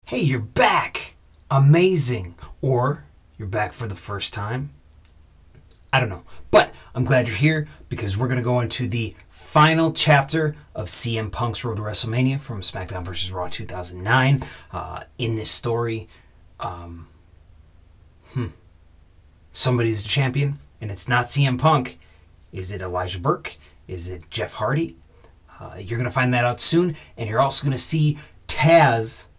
Hey, you're back! Amazing! Or you're back for the first time? I don't know. But I'm glad you're here because we're going to go into the final chapter of CM Punk's Road to WrestleMania from SmackDown vs. Raw 2009. In this story, somebody's a champion, and it's not CM Punk. Is it Elijah Burke? Is it Jeff Hardy? You're going to find that out soon, and you're also going to see Tazz,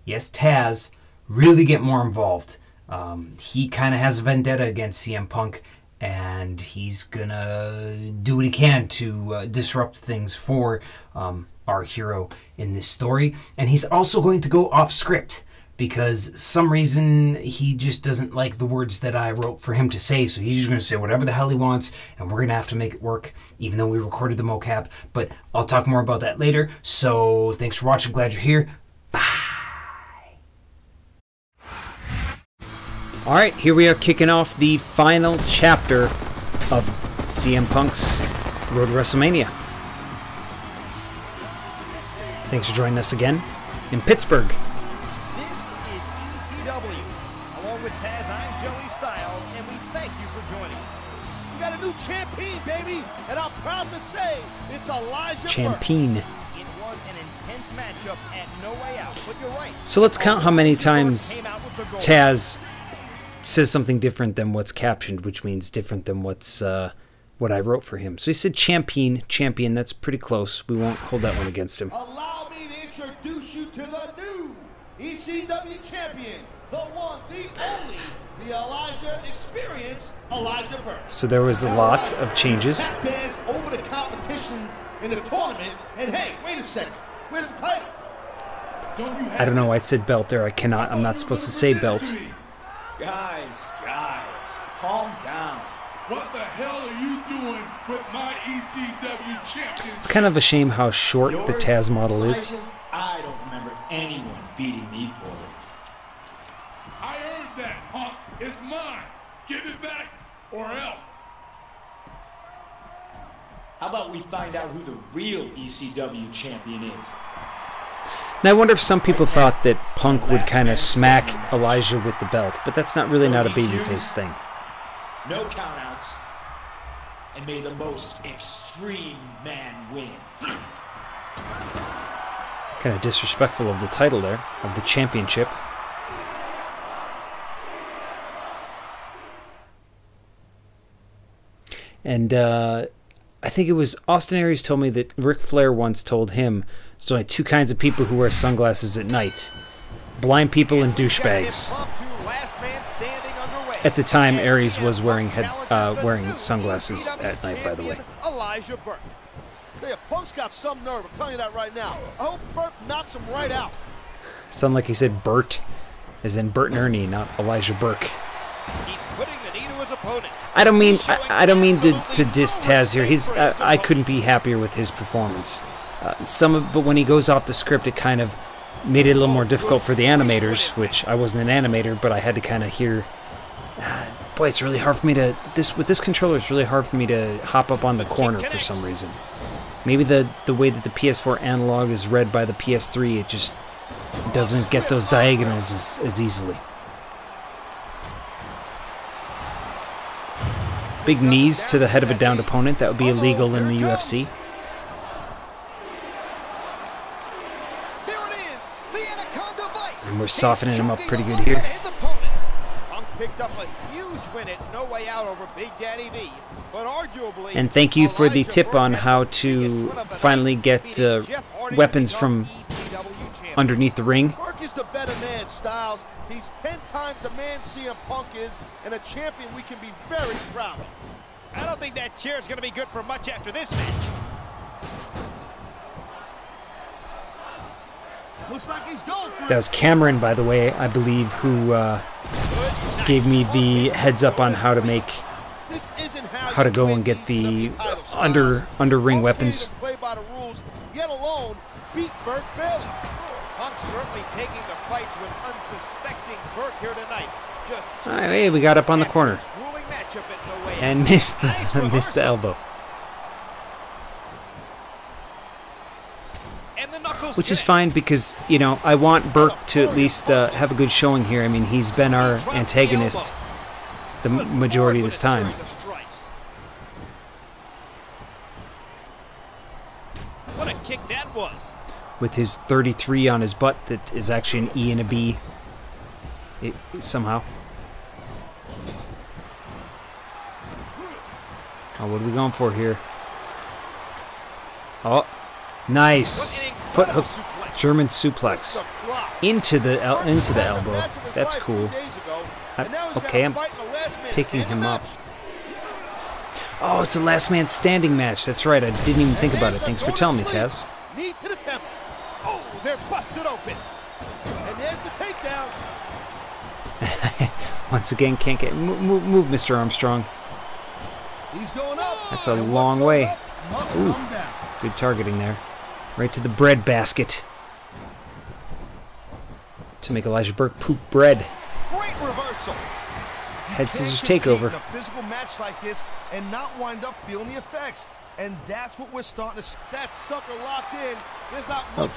yes, Tazz, really get more involved. He kind of has a vendetta against CM Punk, and he's going to do what he can to disrupt things for our hero in this story. And he's also going to go off script, because some reason he just doesn't like the words that I wrote for him to say, so he's just going to say whatever the hell he wants, and we're going to have to make it work, even though we recorded the mocap. But I'll talk more about that later, so thanks for watching, glad you're here. Bye! Alright, here we are kicking off the final chapter of CM Punk's Road to WrestleMania. Thanks for joining us again in Pittsburgh. With Tazz, I'm Joey Styles, and we thank you for joining us. We got a new champion, baby, and I'm proud to say it's Elijah Burke. Champion. It was an intense matchup at No Way Out, but you're right. So let's count how many times Tazz says something different than what's captioned, which means different than what's what I wrote for him. So he said champion. That's pretty close. We won't hold that one against him. Allow me to introduce you to the new ECW champion. The one, the only, the Elijah Experience, Elijah Burke. So there was a lot of changes. Danced over the competition in the tournament, and hey, wait a second, where's the title? I don't know. I said belt there. I'm not supposed to say belt. Guys, calm down. What the hell are you doing with my ECW champion? It's kind of a shame how short the Tazz model is. I don't remember anyone beating me for it. I earned that, Punk. It's mine. Give it back, or else. How about we find out who the real ECW champion is? Now, I wonder if some people thought that Punk would kind of smack Elijah with the belt, but that's not really not a babyface thing. No countouts, and may the most extreme man win. Kind of disrespectful of the title there, of the championship. And I think it was Austin Aries told me that Ric Flair once told him there's only two kinds of people who wear sunglasses at night: blind people and douchebags. At the time, Aries was wearing sunglasses at night, by the way. Elijah Burke. Yeah, Punk's got some nerve. I'm telling you that right now. I hope Burke knocks him right out. Sound like he said Bert, as in Bert and Ernie, not Elijah Burke. He's putting the knee to his opponent. I don't mean to diss Tazz here. I couldn't be happier with his performance. But when he goes off the script, it kind of made it a little more difficult for the animators, which I wasn't an animator, but I had to kind of hear. Boy, it's really hard for me to with this controller. It's really hard for me to hop up on the corner for some reason. Maybe the way that the PS4 analog is read by the PS3, it just doesn't get those diagonals as easily. Big knees to the head of a downed opponent. That would be illegal in the UFC. And we're softening him up pretty good here. And thank you for the tip on how to finally get weapons from underneath the ring. Burke is the better man, Styles. He's 10 times the man CM Punk is, and a champion we can be very proud of. I don't think that chair is going to be good for much after this match. Looks like he's going for it. That was Cameron, by the way, I believe, who gave me the heads up on how to make, how to go and get the under ring weapons. Play by the rules, yet alone beat Burke fairly. Punk certainly taking the fight to an unsuspecting Burke here tonight. Just hey, we got up on the corner and missed the elbow. And the knuckle which is fine because, you know, I want Burke to at least have a good showing here. I mean, he's been our antagonist the majority of this time. What a kick that was. With his 33 on his butt that is actually an E and a B somehow. Oh, what are we going for here? Oh, nice foot hook, German suplex into the elbow. That's cool. Okay, I'm picking him up. Oh, it's a last man standing match. That's right. I didn't even think about it. Thanks for telling me, Tazz. Knee to the temple. Oh, they're busted open. And there's the takedown. Once again, can't get move, Mr. Armstrong. He's going up. That's a long way. Oof. Good targeting there. Right to the bread basket. To make Elijah Burke poop bread. Great reversal. Head scissors takeover. A physical match like this and not wind up feeling the effects. And that's what we're starting to see. That sucker locked in. There's not much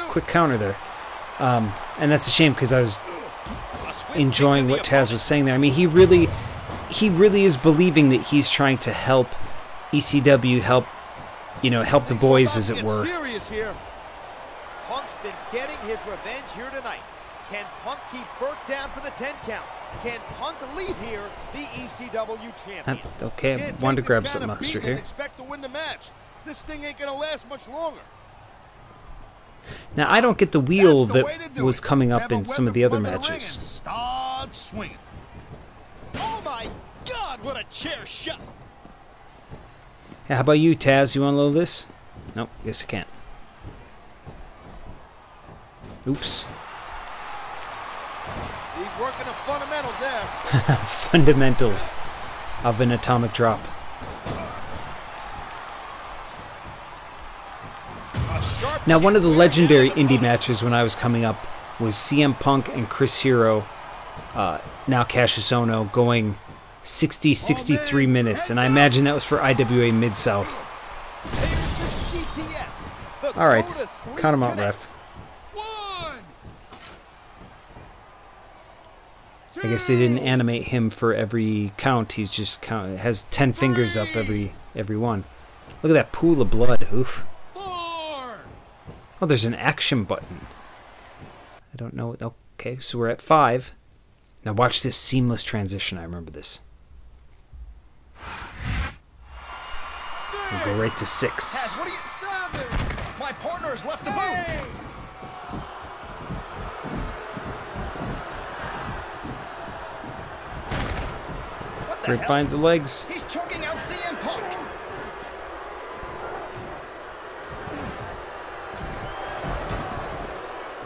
quick counter there. And that's a shame because I was enjoying what Tazz was saying there. I mean, he really is believing that he's trying to help ECW, help the boys, as it were. Punk's been getting his revenge here tonight. Can Punk keep Burke down for the 10 count? Can Punk leave here the ECW champion? Okay, I wanted to grab something extra here. Expect to win the match. This thing ain't gonna last much longer. Now, I don't get the wheel that was coming up in some of the other matches. Start swinging. Oh my God, what a chair shot. Yeah, how about you, Tazz? You want to load this? Nope, guess I can't. Oops. He's working the fundamentals there. Fundamentals of an atomic drop. Now, one of the legendary indie matches when I was coming up was CM Punk and Chris Hero, now Cassius Ohno, going 60-63 minutes, and I imagine that was for IWA Mid-South. Alright, count him out, ref. I guess they didn't animate him for every count. He's just has 10 fingers up every one. Look at that pool of blood. Oof. Oh, there's an action button. I don't know. Okay, so we're at 5. Now watch this seamless transition. I remember this. We'll go right to 6. Tazz, what are you? My partner has left the booth. Great finds the legs. He's choking out CM Punk.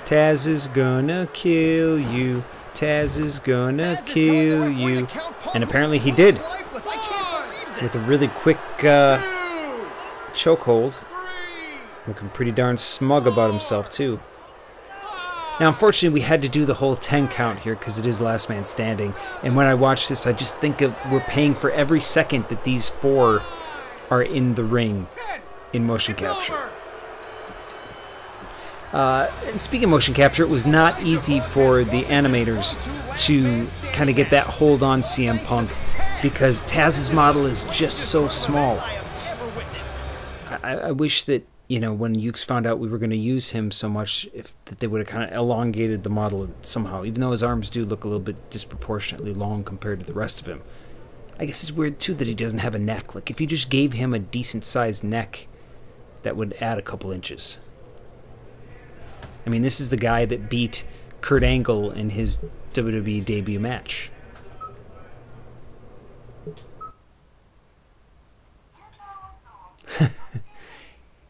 Tazz is gonna kill you. Tazz is gonna kill you. And apparently he did. With a really quick chokehold. Looking pretty darn smug about himself, too. Now, unfortunately, we had to do the whole 10 count here because it is last man standing. And when I watch this, I just think of we're paying for every second that these 4 are in the ring in motion capture. And speaking of motion capture, it was not easy for the animators to kind of get that hold on CM Punk because Tazz's model is just so small. I wish that, you know, when Ukes found out we were going to use him so much, that they would have kind of elongated the model somehow, even though his arms do look a little bit disproportionately long compared to the rest of him. I guess it's weird, too, that he doesn't have a neck. Like, if you just gave him a decent-sized neck, that would add a couple inches. I mean, this is the guy that beat Kurt Angle in his WWE debut match.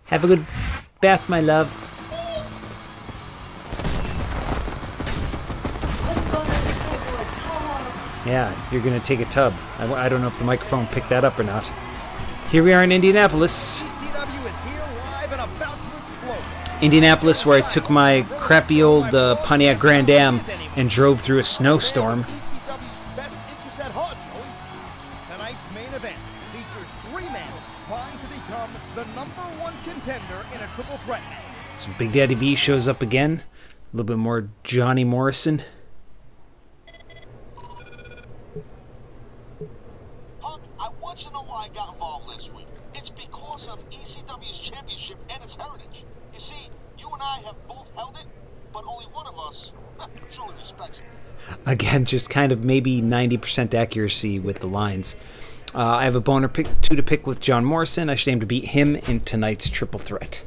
Have a good bath, my love. Yeah, you're going to take a tub. I don't know if the microphone picked that up or not. Here we are in Indianapolis. Indianapolis, where I took my crappy old Pontiac Grand Am and drove through a snowstorm. Tonight's main event features 3 men vying to become the #1 contender in a triple threat match. Some Big Daddy V shows up again. A little bit more Johnny Morrison. Punk, I want you to know why I got involved last week. It's because of ECW's championship and its heritage. You see, you and I have both held it, but only one of us truly respects it. Again, just kind of maybe 90% accuracy with the lines. I have a boner pick, 2 to pick with John Morrison. I should aim to beat him in tonight's triple threat.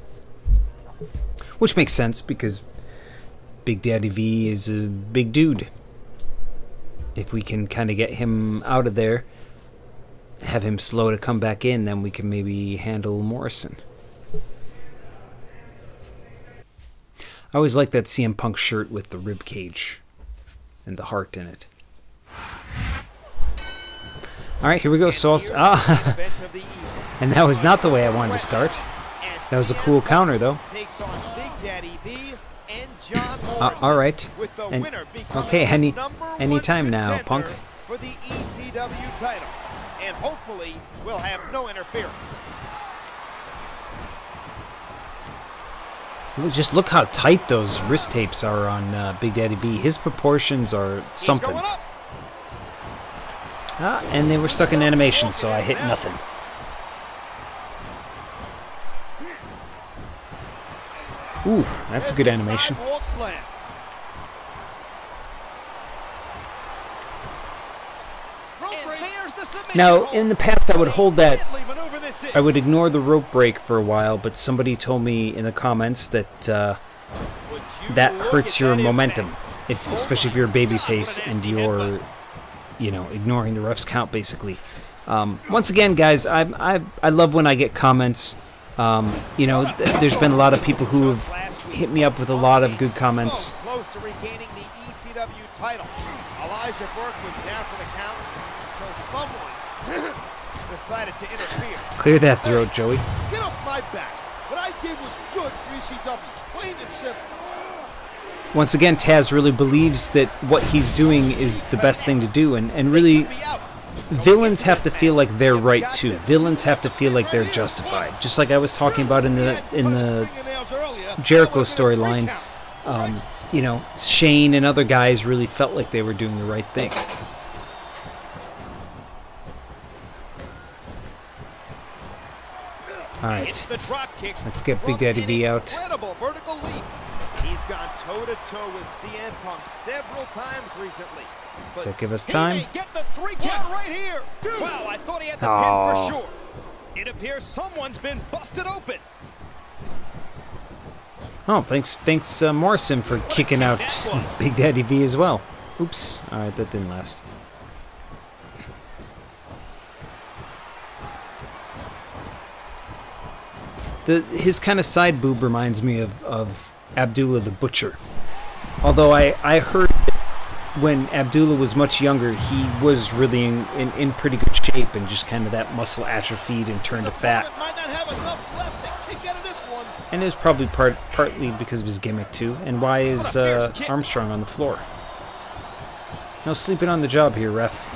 Which makes sense because Big Daddy V is a big dude. If we can kind of get him out of there, have him slow to come back in, then we can maybe handle Morrison. I always like that CM Punk shirt with the rib cage and the heart in it. All right, here we go. So and that was not the way I wanted to start. That was a cool counter, though. All right. And, okay, any time now, Punk. For the ECW title, and hopefully we'll have no interference. Just look how tight those wrist tapes are on Big Daddy V. His proportions are something. And they were stuck in animation, so I hit nothing. Ooh, that's a good animation. Now, in the past, I would hold that. I would ignore the rope break for a while, but somebody told me in the comments that that hurts your momentum, especially if you're a babyface and you're, you know, ignoring the ref's count, basically. Once again, guys, I love when I get comments. You know, there's been a lot of people who have hit me up with a lot of good comments. Close to regaining the ECW title. Elijah Burke was down for the count until someone decided to interfere. Clear that throat, Joey. Get off my back. What I did was good for ECW. Plain and simple. Once again, Tazz really believes that what he's doing is the best thing to do, and really, villains have to feel like they're right too. Villains have to feel like they're justified. Just like I was talking about in the Jericho storyline, you know, Shane and other guys really felt like they were doing the right thing. All right, let's get Big Daddy V out. He's gone toe-to-toe with CM Punk several times recently. Does that give us time? Get the 3 count right here. Wow, I thought he had the pin for sure. It appears someone's been busted open. Oh, thanks Morrison for kicking out Big Daddy V as well. Oops. All right, that didn't last. His kind of side boob reminds me of Abdullah the Butcher. Although I heard when Abdullah was much younger, he was really in pretty good shape, and just kind of that muscle atrophied and turned to fat. And it was probably partly because of his gimmick too. And why is Armstrong on the floor? No sleeping on the job here, ref.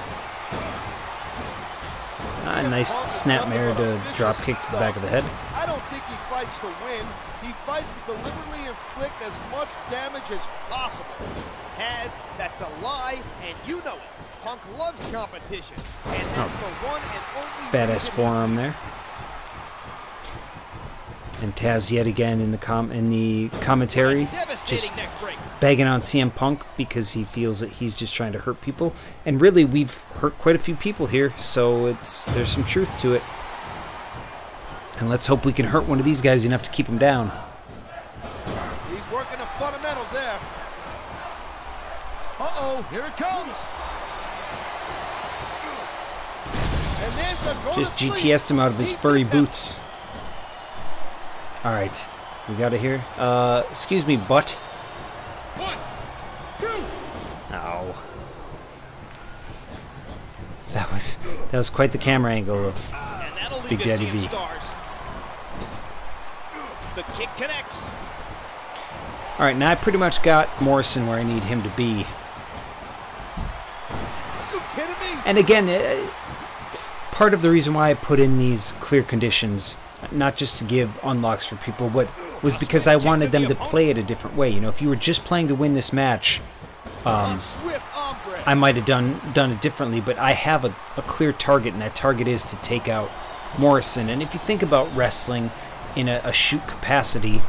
A nice snapmare to drop kick to the back of the head. I don't think he fights to win. He fights to deliberately inflict as much damage as possible. Tazz, that's a lie, and you know it. Punk loves competition, and that's the one and only badass forearm there. And Tazz yet again in the commentary, just bagging on CM Punk because he feels that he's just trying to hurt people. And really, we've hurt quite a few people here, so there's some truth to it. And let's hope we can hurt one of these guys enough to keep him down. He's working the fundamentals there. Uh-oh, here it comes. And just GTS'd him out of his furry boots. All right, we got it here. Excuse me, butt. 1, 2. Ow. That was quite the camera angle of Big Daddy V. The kick connects. All right, now I pretty much got Morrison where I need him to be. You kidding me? And again, part of the reason why I put in these clear conditions, not just to give unlocks for people, but was because I wanted them to play it a different way. You know, if you were just playing to win this match, I might have done it differently, but I have a clear target, and that target is to take out Morrison. And if you think about wrestling in a shoot capacity,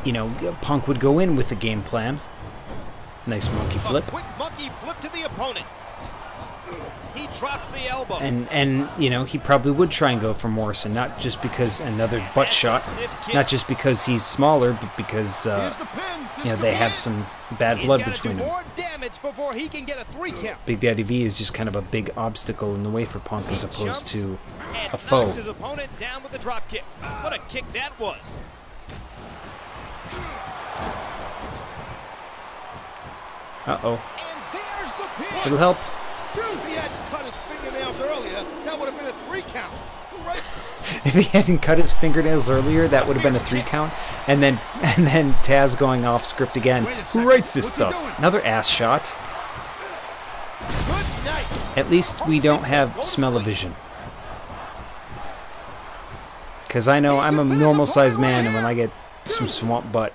you know, Punk would go in with a game plan. Nice monkey flip. A quick monkey flip to the opponent. He drops the elbow. And you know, he probably would try and go for Morrison, not just because another butt shot, not just because he's smaller, but because you know, they have some bad blood between them. More damage before he can get a 3 count. Big Daddy V is just kind of a big obstacle in the way for Punk as opposed to and a foe. knocks his opponent down with a drop kick. What a kick that was. Uh-oh. And there's the pin. It'll help. If he hadn't cut his fingernails earlier, that would have been a 3 count. Right. If he hadn't cut his fingernails earlier, that would have been a 3 count. And then Tazz going off script again. Who writes this stuff? Another ass shot. Good night. At least we don't have smell-o-vision. Because I know I'm a normal-sized man, and when I get some swamp butt...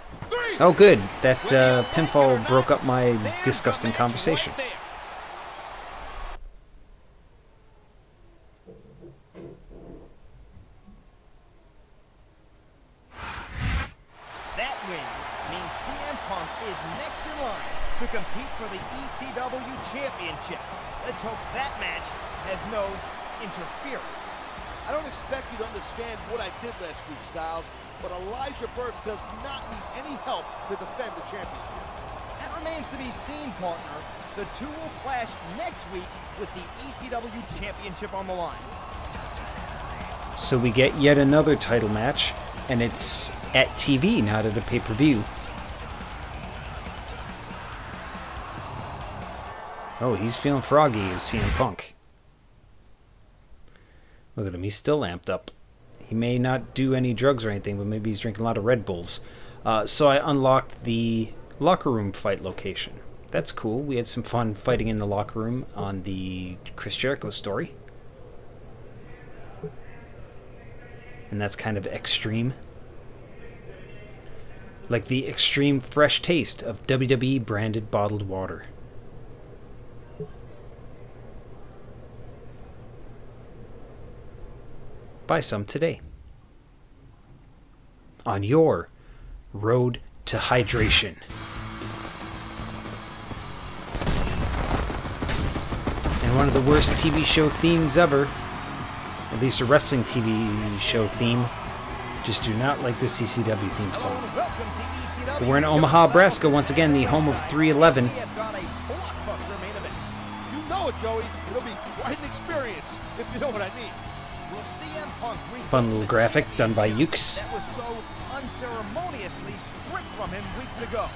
Oh, good. That pinfall broke up my disgusting conversation. That win means CM Punk is next in line to compete for the ECW Championship. Let's hope that match has no interference. I don't expect you to understand what I did last week, Styles, but Elijah Burke does not need any help to defend the championship. That remains to be seen, partner. The two will clash next week with the ECW Championship on the line. So we get yet another title match, and it's at TV, not at a pay-per-view. Oh, he's feeling froggy, is CM Punk. Look at him, he's still amped up. He may not do any drugs or anything, but maybe he's drinking a lot of Red Bulls. So I unlocked the locker room fight location. That's cool. We had some fun fighting in the locker room on the Chris Jericho story. And that's kind of extreme. Like the extreme fresh taste of WWE branded bottled water. Buy some today. On your road to hydration. And one of the worst TV show themes ever, at least a wrestling TV show theme, just do not like the CCW theme song. But we're in Omaha, Nebraska, once again, the home of 311. You know it, Joey. It'll be quite an experience, if you know what I mean. Fun little graphic done by Ukes. That was so unceremoniously stripped from him weeks ago.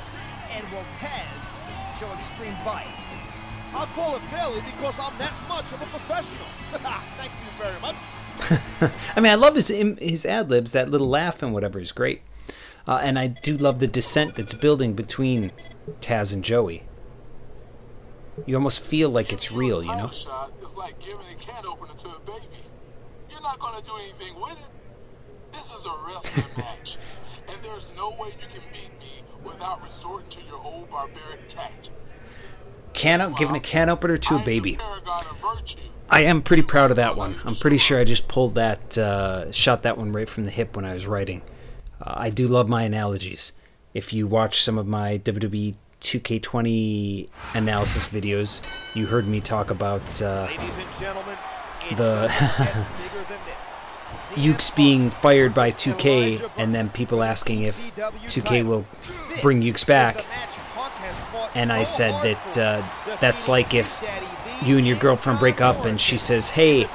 And will Tazz show extreme vice? I'll call it fairly because I'm that much of a professional. Thank you very much. I mean, I love his ad-libs. That little laugh and whatever is great. And I do love the descent that's building between Tazz and Joey. You almost feel like it's real, you know? Shot is like giving a can opener to a baby. You're not going to do anything with it. This is a wrestling match, and there's no way you can beat me without resorting to your old barbaric tactics. Giving a can opener to a baby. I am pretty proud of that one. I'm pretty sure I just pulled that, shot that one right from the hip when I was writing. I do love my analogies. If you watch some of my WWE 2K20 analysis videos, you heard me talk about Ladies and gentlemen, the Ukes being fired by 2K, and then people asking if 2K will bring Ukes back. And I said that that's like if you and your girlfriend break up and she says, "Hey,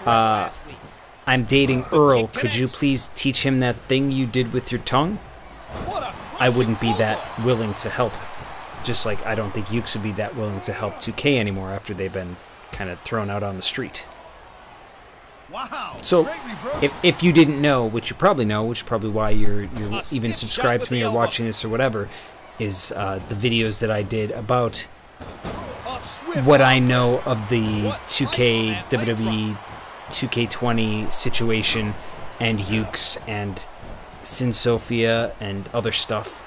I'm dating Earl. Could you please teach him that thing you did with your tongue?" I wouldn't be that willing to help. Just like I don't think Ukes would be that willing to help 2K anymore after they've been kind of thrown out on the street. Wow. So, if you didn't know, which you probably know, which is probably why you're even subscribed to me or watching this or whatever, is the videos that I did about what I know of the 2K WWE 2K20 situation and Ukes and Sin Sophia and other stuff.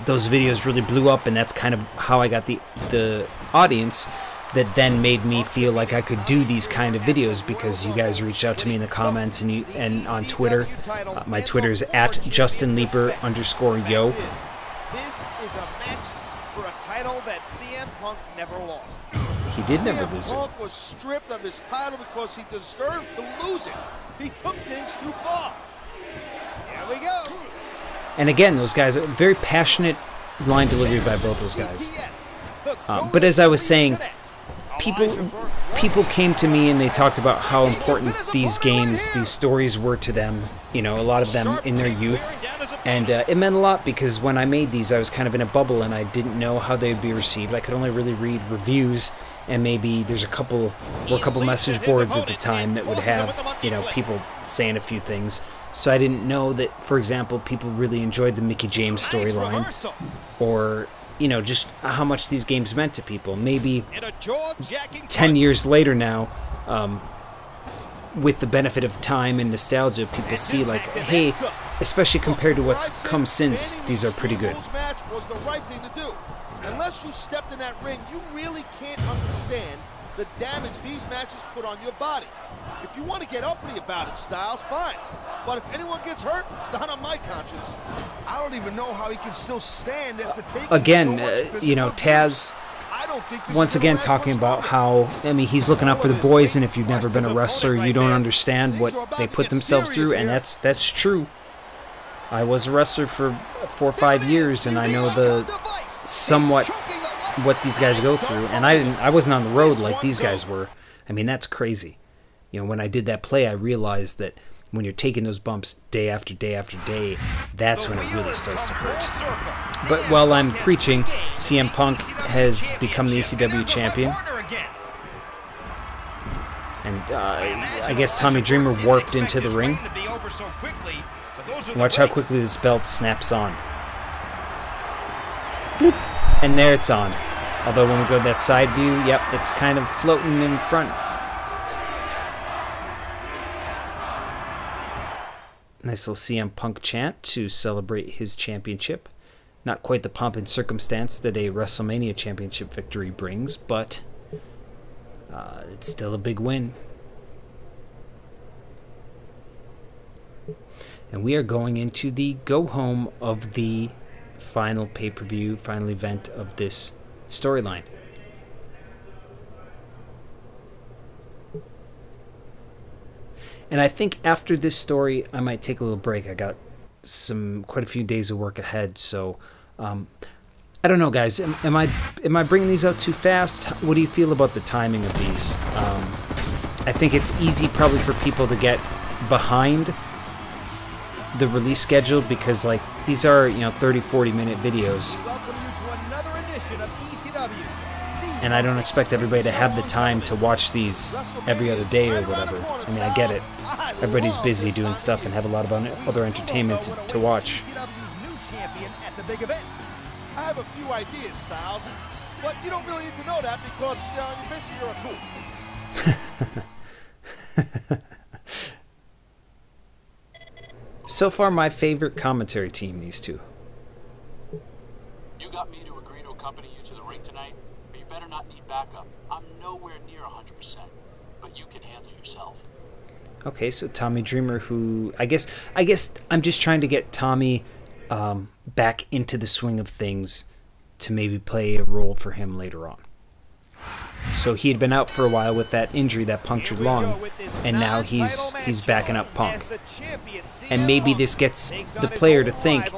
Those videos really blew up, and that's kind of how I got the audience that then made me feel like I could do these kind of videos, because you guys reached out to me in the comments and on Twitter. My Twitter is @JustinLeeper_yo. This is a match for a title that CM Punk never lost. He did never lose it. Punk was stripped of his title because he deserved to lose it. He took things too far. Here we go. And again, those guys, very passionate line delivery by both those guys. But as I was saying, people came to me and they talked about how important these games, these stories were to them. You know, a lot of them in their youth. And it meant a lot, because when I made these, I was kind of in a bubble and I didn't know how they would be received. I could only really read reviews, and maybe there's a couple message boards at the time that would have, you know, people saying a few things. So I didn't know that, for example, people really enjoyed the Mickie James storyline, or, you know, just how much these games meant to people. Maybe 10 years later now, with the benefit of time and nostalgia, people see like, hey, especially compared to what's come since, these are pretty good. Match was the right thing to do. Unless you stepped in that ring, you really can't understand the damage these matches put on your body. If you want to get uppity about it, Styles, fine. But if anyone gets hurt, it's not on my conscience. I don't even know how he can still stand after taking again, so much you know, Tazz, once again talking about how, I mean, he's looking out for the boys, and if you've never been a wrestler, you don't understand what they put themselves through, and that's true. I was a wrestler for 4 or 5 years, and I know the somewhat what these guys go through, and I wasn't on the road like these guys were. I mean, that's crazy. You know, when I did that play, I realized that when you're taking those bumps day after day after day, that's when it really starts to hurt. But while I'm preaching, CM Punk has become the ECW champion. And I guess Tommy Dreamer warped into the ring. Watch how quickly this belt snaps on. Bloop. And there it's on. Although when we go to that side view, yep, it's kind of floating in front. Nice little CM Punk chant to celebrate his championship. Not quite the pomp and circumstance that a WrestleMania championship victory brings, but it's still a big win. And we are going into the go-home of the final pay-per-view, final event of this storyline. And I think after this story, I might take a little break. I got quite a few days of work ahead, so I don't know, guys. Am I bringing these out too fast? What do you feel about the timing of these? I think it's easy probably for people to get behind the release schedule, because like these are, you know, 30-40 minute videos, and I don't expect everybody to have the time to watch these every other day or whatever. I mean, I get it. Everybody's busy doing stuff and have a lot of other entertainment to watch. I have a few ideas, Styles, but you don't really need to know that because you're a tool. So far, my favorite commentary team, these two. You got me to agree to accompany you to the ring tonight, but you better not need backup. I'm nowhere near 100%, but you can handle yourself. Okay, so Tommy Dreamer, who I guess I'm just trying to get Tommy back into the swing of things to maybe play a role for him later on. So he had been out for a while with that injury, that punctured lung, and now he's backing up Punk. And maybe this gets the player to think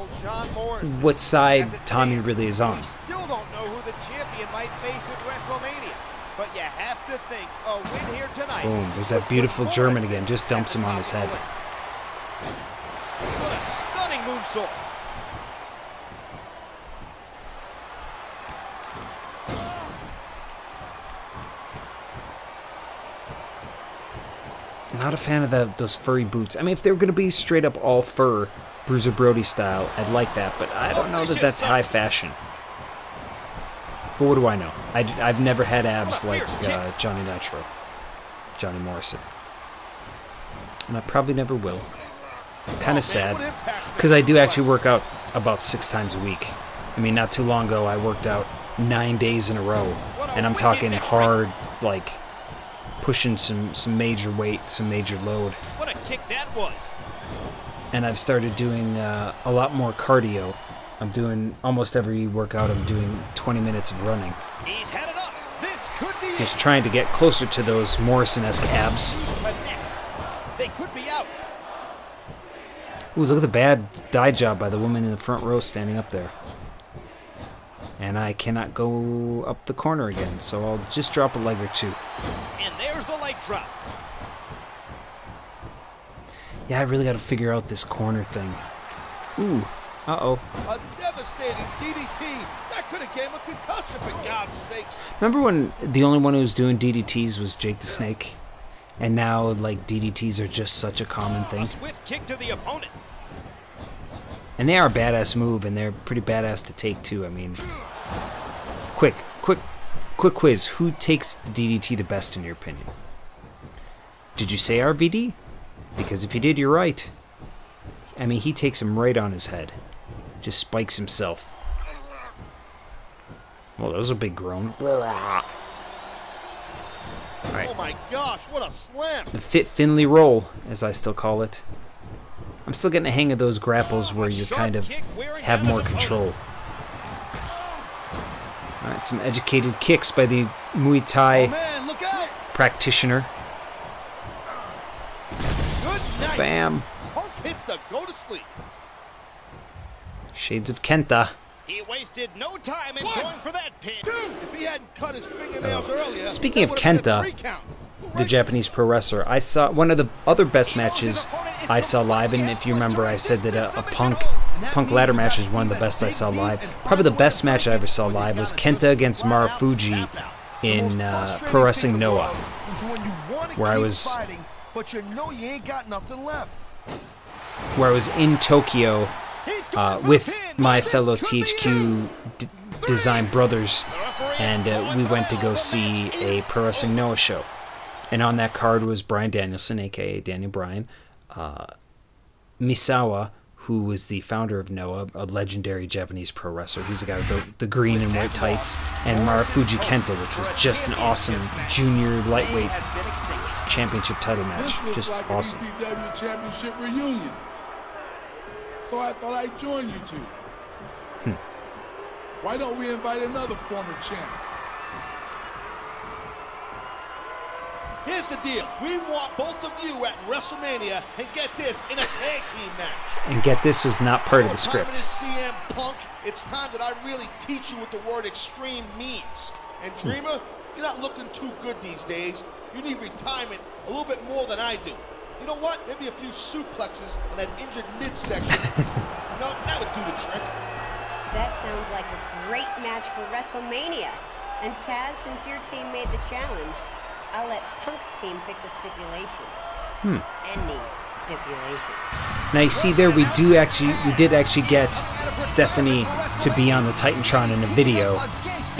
what side Tommy really is on. Still don't know who the champion might face at WrestleMania, but you have to think a win here tonight. Boom, there's that beautiful German again, just dumps him on his head. What a stunning moonsault. Not a fan of those furry boots. I mean, if they were going to be straight up all fur, Bruiser Brody style, I'd like that, but I don't know that that's high fashion. But what do I know? I've never had abs like Johnny Nitro, Johnny Morrison. And I probably never will. Kind of sad, because I do actually work out about 6 times a week. I mean, not too long ago, I worked out 9 days in a row, and I'm talking hard, like pushing some major weight, some major load. What a kick that was! And I've started doing a lot more cardio. I'm doing almost every workout. I'm doing 20 minutes of running. He's headed up. This could be Just trying to get closer to those Morrison-esque abs. They could be out. Ooh, look at the bad dye job by the woman in the front row standing up there. And I cannot go up the corner again, so I'll just drop a leg or two. And there's the leg drop. Yeah, I really got to figure out this corner thing. Ooh, uh-oh. A devastating DDT. That could have gave him a concussion, for God's sakes. Remember when the only one who was doing DDTs was Jake the Snake? And now, like, DDTs are just such a common thing. A swift kick to the opponent. And they are a badass move, and they're pretty badass to take, too. I mean, quick quiz. Who takes the DDT the best, in your opinion? Did you say RVD? Because if you did, you're right. I mean, he takes him right on his head. Just spikes himself. Well, that was a big groan. Right. Oh my gosh, what a slam! The Fit Finley roll, as I still call it. I'm still getting a hang of those grapples where you kind of have more control. Alright, some educated kicks by the Muay Thai practitioner. Bam! Punk hits the go to sleep. Shades of Kenta. He wasted no time in going for that pin. If he hadn't cut his fingernails earlier. Speaking of Kenta, the Japanese pro wrestler, I saw one of the other best matches I saw live, and if you remember, I said that a Punk ladder match is one of the best I saw live. Probably the best match I ever saw live was Kenta against Marufuji in Pro Wrestling Noah, where I was in Tokyo with my fellow THQ Design brothers, and we went to go see a Pro Wrestling Noah show. And on that card was Bryan Danielson, a.k.a. Daniel Bryan, Misawa, who was the founder of Noah, a legendary Japanese pro wrestler. He's the guy with the green and white tights, and Marufuji Kenta, which was just an awesome junior lightweight championship title match. Just awesome. ECW championship reunion. So I thought I'd join you two. Why don't we invite another former champ? Here's the deal. We want both of you at WrestleMania, and get this, in a tag team match. And get this was not part of the script. CM Punk, it's time that I really teach you what the word extreme means. And Dreamer, you're not looking too good these days. You need retirement a little bit more than I do. You know what? Maybe a few suplexes on that injured midsection. No, that would do the trick. That sounds like a great match for WrestleMania. And Tazz, since your team made the challenge, I'll let Punk's team pick the stipulation. Any stipulation. Now you see there, we did actually get Stephanie to be on the Titantron in a video,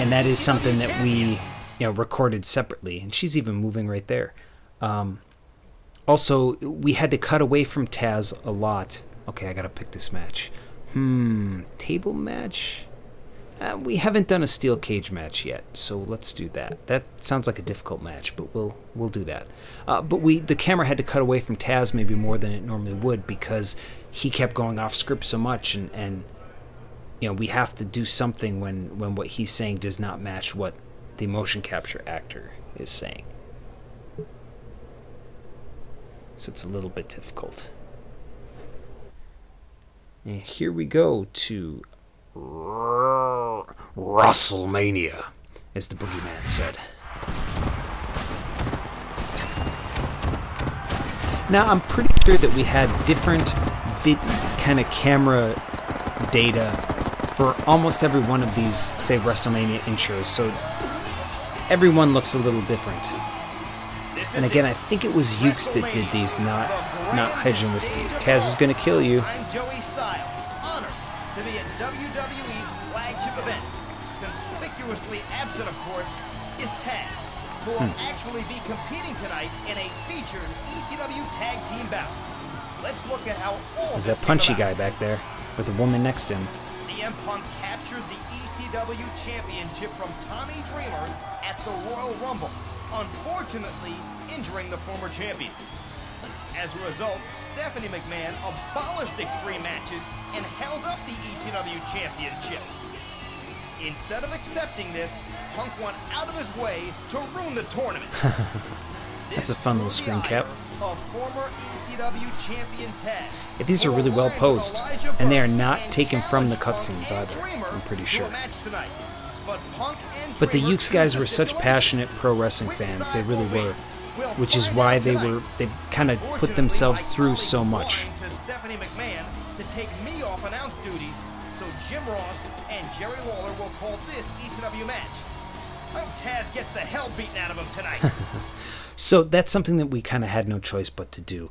and that is something that we recorded separately, and she's even moving right there. Also, we had to cut away from Tazz a lot. Okay, I gotta pick this match. Table match? We haven't done a steel cage match yet, so let's do that. That sounds like a difficult match, but we'll do that. But the camera had to cut away from Tazz maybe more than it normally would, because he kept going off script so much, and we have to do something when what he's saying does not match what the motion capture actor is saying. So it's a little bit difficult. And here we go to WrestleMania, as the boogeyman said. Now, I'm pretty sure that we had different kind of camera data for almost every one of these, say, WrestleMania intros, so everyone looks a little different. And again, I think it was Ukes that did these, not Hydrogen Whiskey. Tazz is gonna kill you. To be at WWE's flagship event. Conspicuously absent, of course, is Tazz, who will actually be competing tonight in a featured ECW tag team bout. let's look at how all There's this that punchy came guy about. back there with the woman next to him. CM Punk captured the ECW Championship from Tommy Dreamer at the Royal Rumble, unfortunately injuring the former champion. As a result, Stephanie McMahon abolished extreme matches and held up the ECW Championship. Instead of accepting this, Punk went out of his way to ruin the tournament. That's a fun little screen cap. Of former ECW champion Tazz. These are really well posed, and they are not taken from the cutscenes either, I'm pretty sure. But the Ukes guys were such passionate pro wrestling fans, they really were, which is why they kind of put themselves through so much. Stephanie McMahon to take me off announce duties, so Jim Ross and Jerry Lawler will call this ECW match. I hope Tazz gets the hell beaten out of him tonight. So that's something that we kind of had no choice but to do.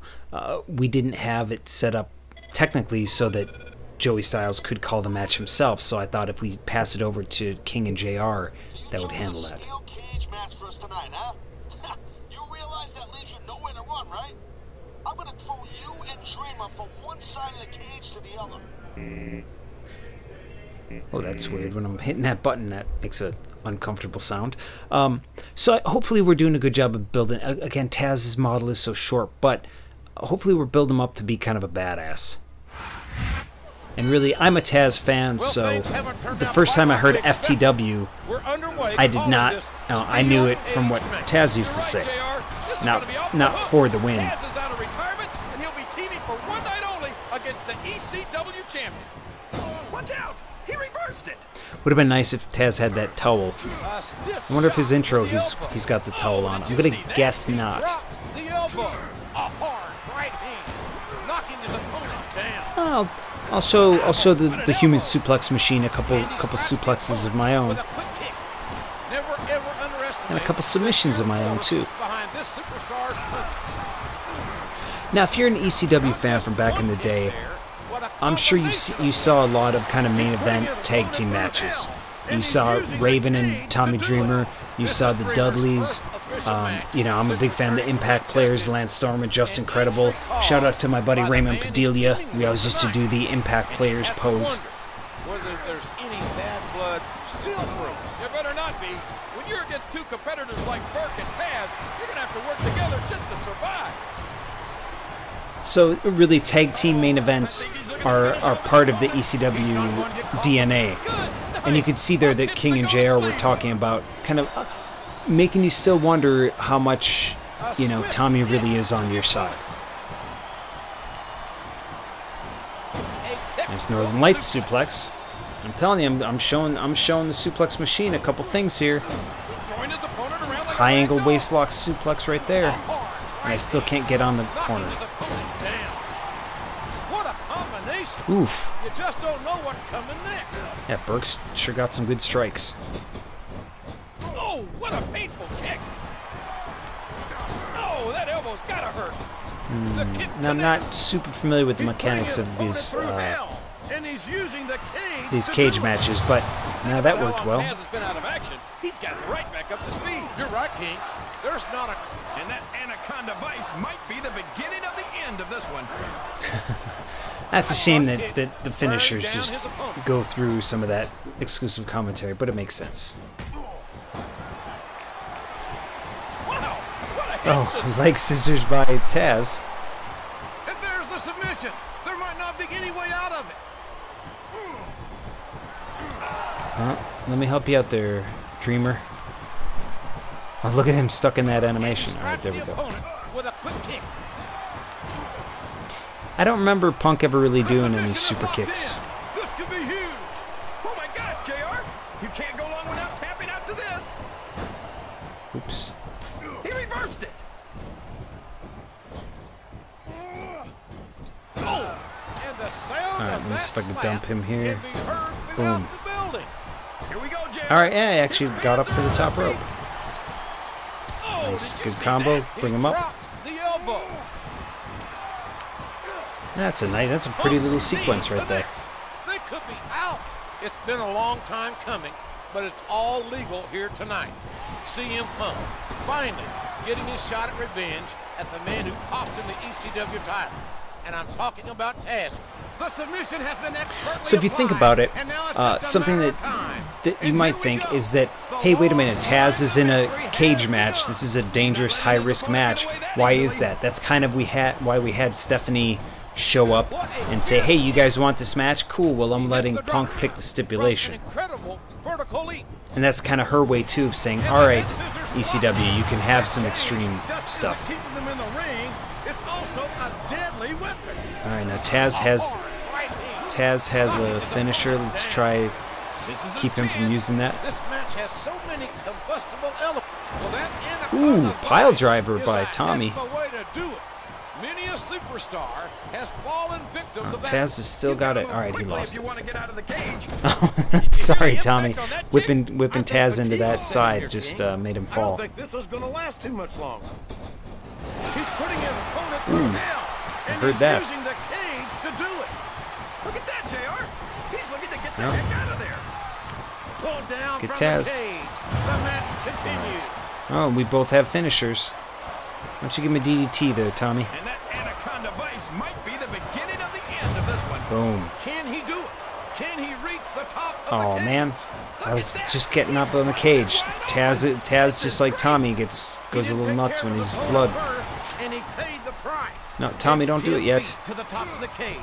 We didn't have it set up technically so that Joey Styles could call the match himself, so I thought if we pass it over to King and JR, that would handle that. Steel cage match for us tonight, huh? You realize that leaves you nowhere to run, right? I'm gonna throw you and Dreamer from one side of the cage to the other. Oh, that's weird. When I'm hitting that button, that makes an uncomfortable sound. So hopefully we're doing a good job of building. Again, Tazz's model is so short, but hopefully we're building him up to be kind of a badass. And really, I'm a Tazz fan, so the first time I heard FTW, I did not. I knew it from what Tazz used to say, not for the win. Tazz is out of retirement, and he'll be teaming for one night only against the ECW champion. Watch out! He reversed it. Would have been nice if Tazz had that towel. I wonder if his intro he's got the towel on. I'm gonna guess not. The elbow, a hard right hand, knocking his opponent down. I'll show the human suplex machine a couple suplexes of my own, and a couple submissions of my own too. Now, if you're an ECW fan from back in the day, I'm sure you saw a lot of kind of main event tag team matches. You saw Raven and Tommy Dreamer. You saw the Dudleys. You know, I'm a big fan of the Impact players, Lance Storm and Justin Credible. Shout out to my buddy Raymond Padilla. We always used to do the Impact players pose. Whether there's any bad blood still through. There better not be. When you're against two competitors like Burke and Tazz, you're gonna have to work together just to survive. So really, tag team main events are part of the ECW DNA. And you could see there that King and JR were talking about kind of making you still wonder how much, you know, Tommy really is on your side. Nice Northern Lights suplex. I'm telling you, I'm showing the suplex machine a couple things here. High angle waist lock suplex right there. And I still can't get on the corner. Oof. You just don't know what's coming next. Yeah, Burke's sure got some good strikes. Oh, what a painful kick. Oh, that elbow's gotta hurt. Now, I'm not super familiar with the mechanics of these cage matches, but now that worked well. Tazz has been out of action. He's gotten right back up to speed. You're right, King. There's not a... And that Anaconda Vice might be the beginning of the end of this one. That's a shame that the finishers just go through some of that exclusive commentary, but it makes sense. Oh, leg scissors by Tazz. And there's the submission. There might not be any way out of it. Let me help you out there, Dreamer. Oh, look at him stuck in that animation. All right, there we go. With a quick kick. I don't remember Punk ever really doing any super kicks. This could be huge. Oh my gosh, JR. You can't go long without tapping out to this. Oops. He reversed it. Oh. And the sound Alright, let me see if I can dump him here. Boom. Here we go, JR. Alright, yeah, I actually got up to the top rope. Nice, good combo. Bring him up. The elbow. That's a pretty little sequence right there. They could be out. It's been a long time coming, but it's all legal here tonight. CM Punk finally getting his shot at revenge at the man who cost him the ECW title. and I'm talking about Tazz. The submission has been expertly So if you think about it, something that that you might think is that, hey, wait a minute, Tazz is in a cage match. This is a dangerous, high-risk match. Why is that? That's kind of why we had Stephanie show up and say, hey, you guys want this match? Cool, well, I'm letting Punk pick the stipulation. And that's kind of her way, too, of saying, all right, ECW, you can have some extreme stuff. All right, now Tazz has a finisher. Let's try keep him from using that. Ooh, pile driver by Tommy. Tazz has still got it. All right, he lost it. Sorry, Tommy. Whipping Tazz into that side just made him fall. I don't think this is going to last too much longer. He's putting his opponent through hell. I heard that. Using the cage to do it. Look at that, JR. He's looking to get the heck out of there. Pulled down Get from Tazz. the cage. The match continues. Oh, we both have finishers. Why don't you give him a DDT there, Tommy? And that anaconda vice might be the beginning of the end of this one. Boom. Can he do it? Can he reach the top of the Oh cage? man, I was just getting up on the cage. Tazz just like Tommy goes a little nuts when he's blood. And he paid the price. No, Tommy, don't do it yet. To the top of the cage,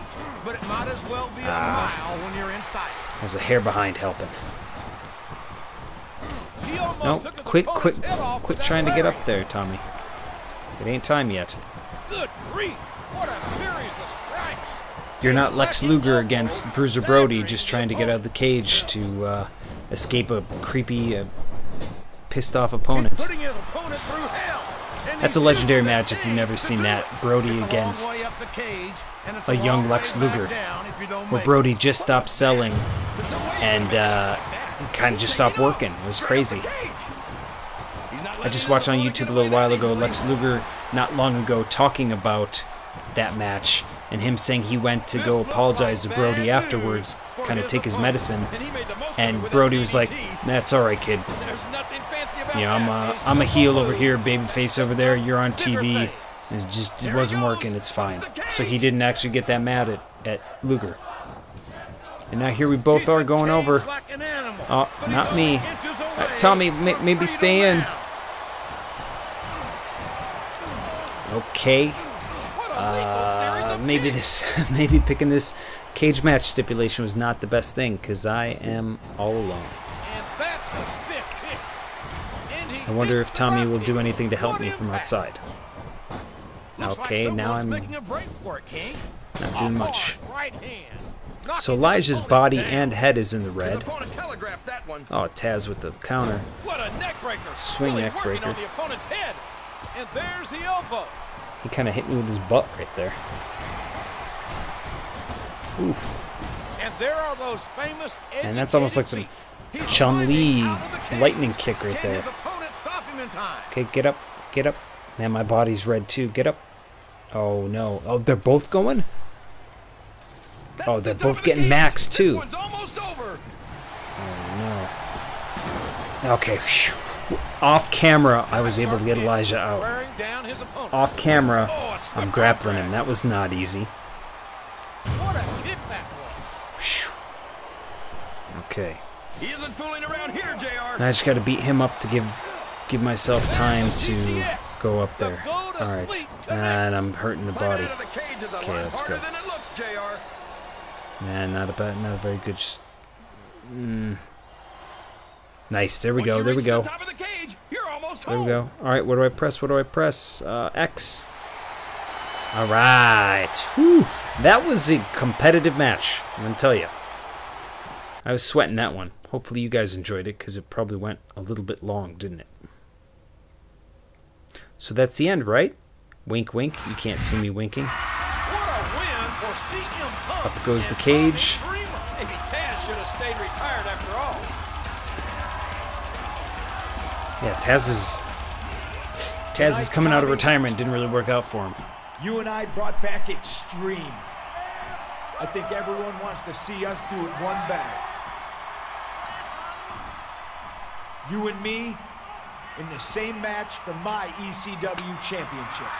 but it might as well be a mile when you're inside. There's a hair behind helping. He almost No, took his quit opponent's head off with trying to that get leg. up there, Tommy. It ain't time yet. Good grief! What a series of strikes! You're not Lex Luger against Bruiser Brody just trying to get out of the cage to escape a creepy, pissed off opponent. Putting his opponent through hell. And That's a he's legendary using the match if you've cage never to seen do that. it. Brody It's a long against way up the cage, and it's a young long Lex way back Luger, down if you don't where make Brody just stopped selling and kind of just stopped working. It was crazy. I just watched on YouTube a little while ago Lex Luger not long ago talking about that match and him saying he went to go apologize to Brody afterwards, kind of take his medicine, and Brody was like, "That's all right, kid. You know, I'm a heel over here, babyface over there. You're on TV. It wasn't working. It's fine." So he didn't actually get that mad at Luger. And now here we both are going over. Oh, not me. Tommy, maybe stay in. Okay. Maybe picking this cage match stipulation was not the best thing, because I am all alone. I wonder if Tommy will do anything to help me from outside. Okay, now I'm not doing much. So Elijah's body and head is in the red. Oh, Tazz with the counter. Swing neck breaker. And there's the elbow. He kind of hit me with his butt right there. Oof. And there are those famous and that's almost like some Chun-Li lightning kick right there. Okay, get up, get up. Man, my body's red too. Get up. Oh no. Oh, they're both going? Oh, they're both getting maxed too. Oh no. Okay. Off camera, I was able to get Elijah out. Off camera, I'm grappling him. That was not easy. Okay. Now I just got to beat him up to give myself time to go up there. All right, and I'm hurting the body. Okay, let's go. Man, not a very good. Nice. There we go. There we go. There we go. All right. What do I press? What do I press? X. All right. Whew. That was a competitive match. I'm gonna tell you. I was sweating that one. Hopefully you guys enjoyed it, because it probably went a little bit long, didn't it? So that's the end, right? Wink, wink. You can't see me winking. Up goes the cage. Maybe Tazz should have stayed retired after all. Yeah, Tazz is coming out of retirement. Didn't really work out for him. You and I brought back Extreme. I think everyone wants to see us do it one better. You and me in the same match for my ECW championship.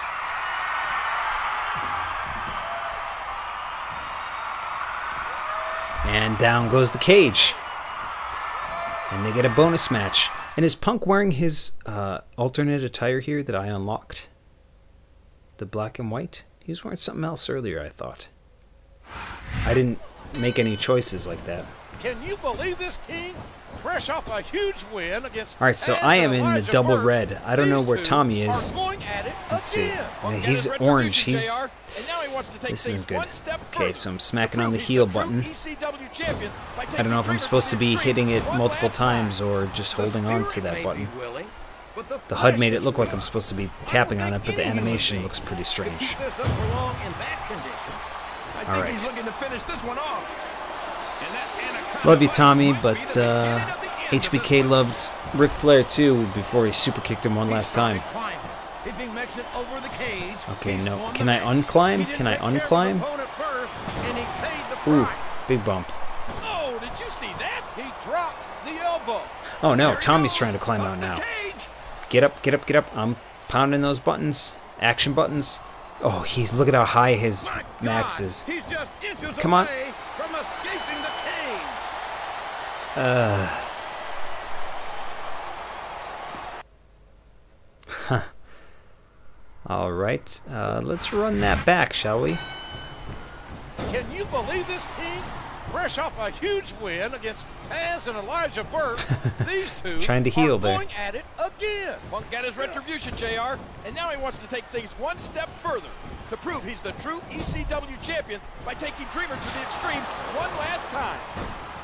And down goes the cage. And they get a bonus match. And is Punk wearing his alternate attire here that I unlocked? The black and white? He was wearing something else earlier, I thought. I didn't make any choices like that. Can you believe this, King? Fresh off a huge win against Alright, so I am in the double red. I don't know where Tommy is. Let's see. He's orange. This isn't good. Okay, so I'm smacking on the heel button. I don't know if I'm supposed to be hitting it multiple times or just holding on to that button. The HUD made it look like I'm supposed to be tapping on it, but the animation looks pretty strange. Alright. Love you, Tommy, but HBK loved Ric Flair too before he super kicked him one last time. Okay, no. Can I unclimb? Can I unclimb? Ooh, big bump. Oh, did you see that? He dropped the elbow. Oh no, Tommy's trying to climb out now. Get up, get up, get up. I'm pounding those buttons. Action buttons. Oh, look at how high his max is. Come on. Huh. Alright, let's run that back, shall we? Can you believe this, King? Fresh off a huge win against Tazz and Elijah Burke, these two trying to heal are there. going at it again. Punk got his retribution, JR, and now he wants to take things one step further to prove he's the true ECW champion by taking Dreamer to the extreme one last time.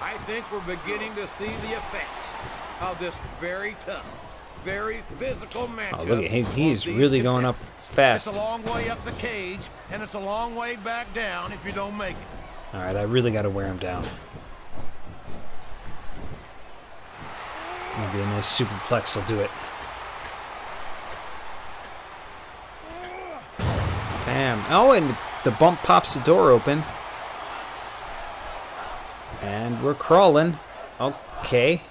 I think we're beginning to see the effects of this very tough, very physical matchup. Oh, look at him. He's really going up fast. It's a long way up the cage, and it's a long way back down if you don't make it. Alright, I really got to wear him down. Maybe a nice superplex will do it. Bam. Oh, and the bump pops the door open. And we're crawling. Okay.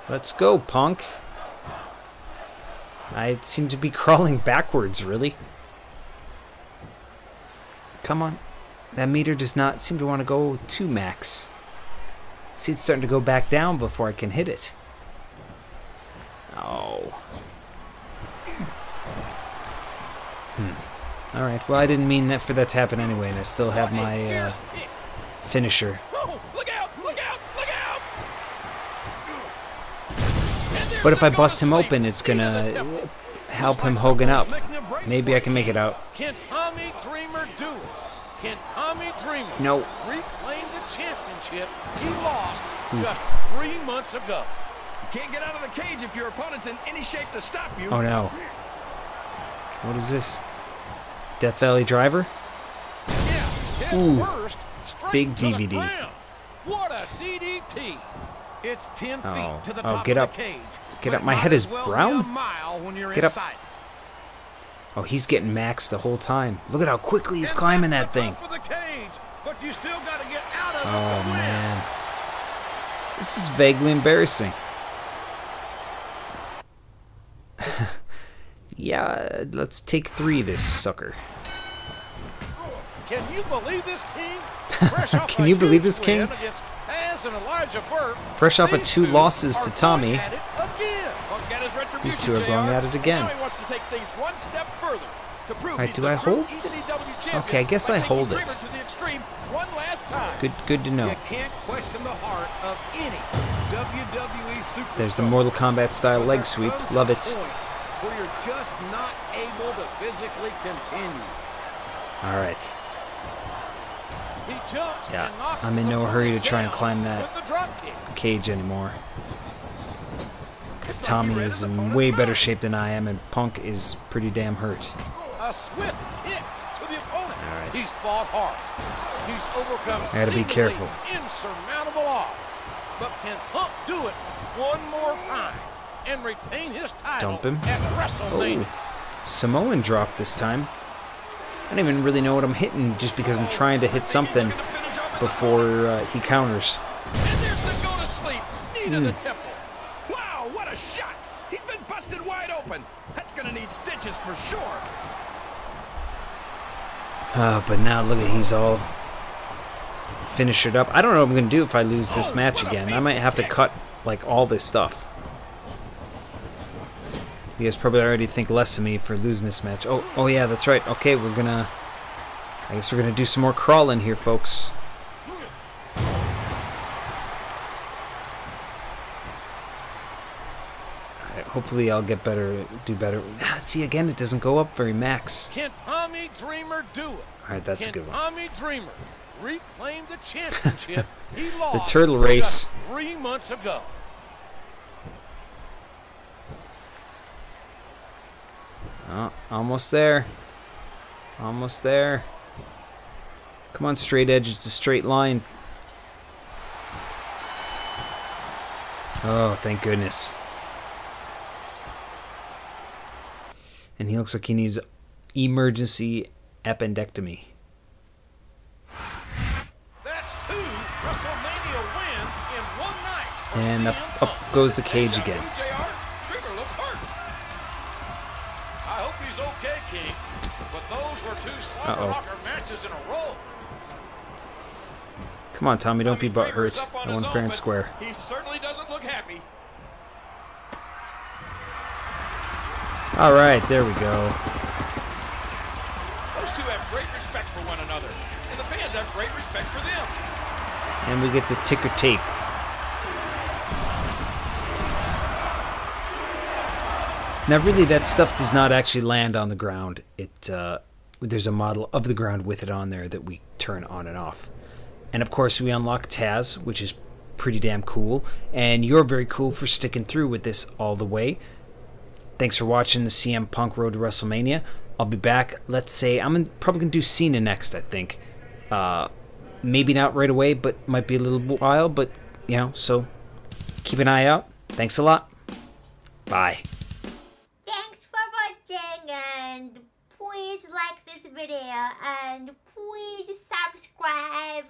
Let's go, Punk. I seem to be crawling backwards, really. Come on. That meter does not seem to want to go to max. See, it's starting to go back down before I can hit it. Oh. Alright, well, I didn't mean that for that to happen anyway, and I still have my finisher. Oh, look out, look out, look out! But if I bust him open, it's gonna help him hogging up. Maybe I can make it out. Can Tommy Dreamer do it? Can Tommy Dreamer No. reclaim the championship he lost just 3 months ago? You can't get out of the cage if your opponent's in any shape to stop you. Oh no. What is this? Death Valley Driver? Yeah, Ooh. First, Big to the DVD. ground. What a DDT! It's 10 Oh. feet to the Oh, top get of up. the cage. Get up. But My might head as is well be brown. a mile when you're Get up. inside. Oh, he's getting maxed the whole time. Look at how quickly he's climbing that thing. Top of the cage, but you still got to get out of it Oh, to win. man. This is vaguely embarrassing. Yeah, let's take 3 this sucker. Can you believe this, King? Fresh off Can a you believe huge this, King? win against Tazz and Elijah Burke, Fresh off of these 2 two losses are to Tommy. going at it again. Punk got his retribution, These two are going JR, at it again. Now he wants to take things one step further to prove Alright, he's do the I true hold? ECW champion Okay, I guess by I taking hold Dreamer it. to the extreme one last time. Good to know. You can't question the heart of any WWE superstar. There's the Mortal Kombat style But leg there sweep. comes Love a it. point where you're just not able to physically continue. Alright. He jumps Yeah, and knocks I'm in no his hurry to opponent try and down climb that with the drop kick. cage anymore. Because Tommy is in way better shape than I am, and Punk is pretty damn hurt. A swift kick to the opponent. All right. He's fought hard. He's overcome I gotta be seemingly careful. insurmountable odds. But can Punk do it one more time and retain his title Dump him. at WrestleMania? Oh, Samoan drop this time. I don't even really know what I'm hitting just because I'm trying to hit something before he counters. And there's the go to sleep. Knee to the temple. Wow, what a shot! He's been busted wide open. That's gonna need stitches for sure. But now look at he's all finish it up. I don't know what I'm going to do if I lose this match again. I might have to cut, like, all this stuff. You guys probably already think less of me for losing this match. Oh yeah, that's right. Okay, we're gonna... I guess we're gonna do some more crawling here, folks. Alright, hopefully I'll get better, do better. See, again, it doesn't go up very max. Can Tommy Dreamer do it? Alright, that's a good one. Tommy Dreamer reclaim the championship he lost the turtle race. 3 months ago. Oh, almost there. Almost there. Come on, straight edge. It's a straight line. Oh, thank goodness. And he looks like he needs emergency appendectomy. That's 2 WrestleMania wins in one night. And up goes the cage again. Dreamer looks hurt. I hope he's okay, King. But those were 2 slobber knocker matches in a row. Come on, Tommy, don't be butthurt. I won fair and square. He certainly doesn't look happy. All right, there we go. Those 2 have great respect for one another, and the fans have great respect for them. And we get the ticker tape. Now, really, that stuff does not actually land on the ground. There's a model of the ground with it on there that we turn on and off. And, of course, we unlock Tazz, which is pretty damn cool. And you're very cool for sticking through with this all the way. Thanks for watching the CM Punk Road to WrestleMania. I'll be back. Let's say I'm probably going to do Cena next, I think. Maybe not right away, but might be a little while. But, you know, so keep an eye out. Thanks a lot. Bye. Thanks for watching, and please like this video, and please subscribe,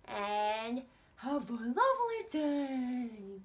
and have a lovely day.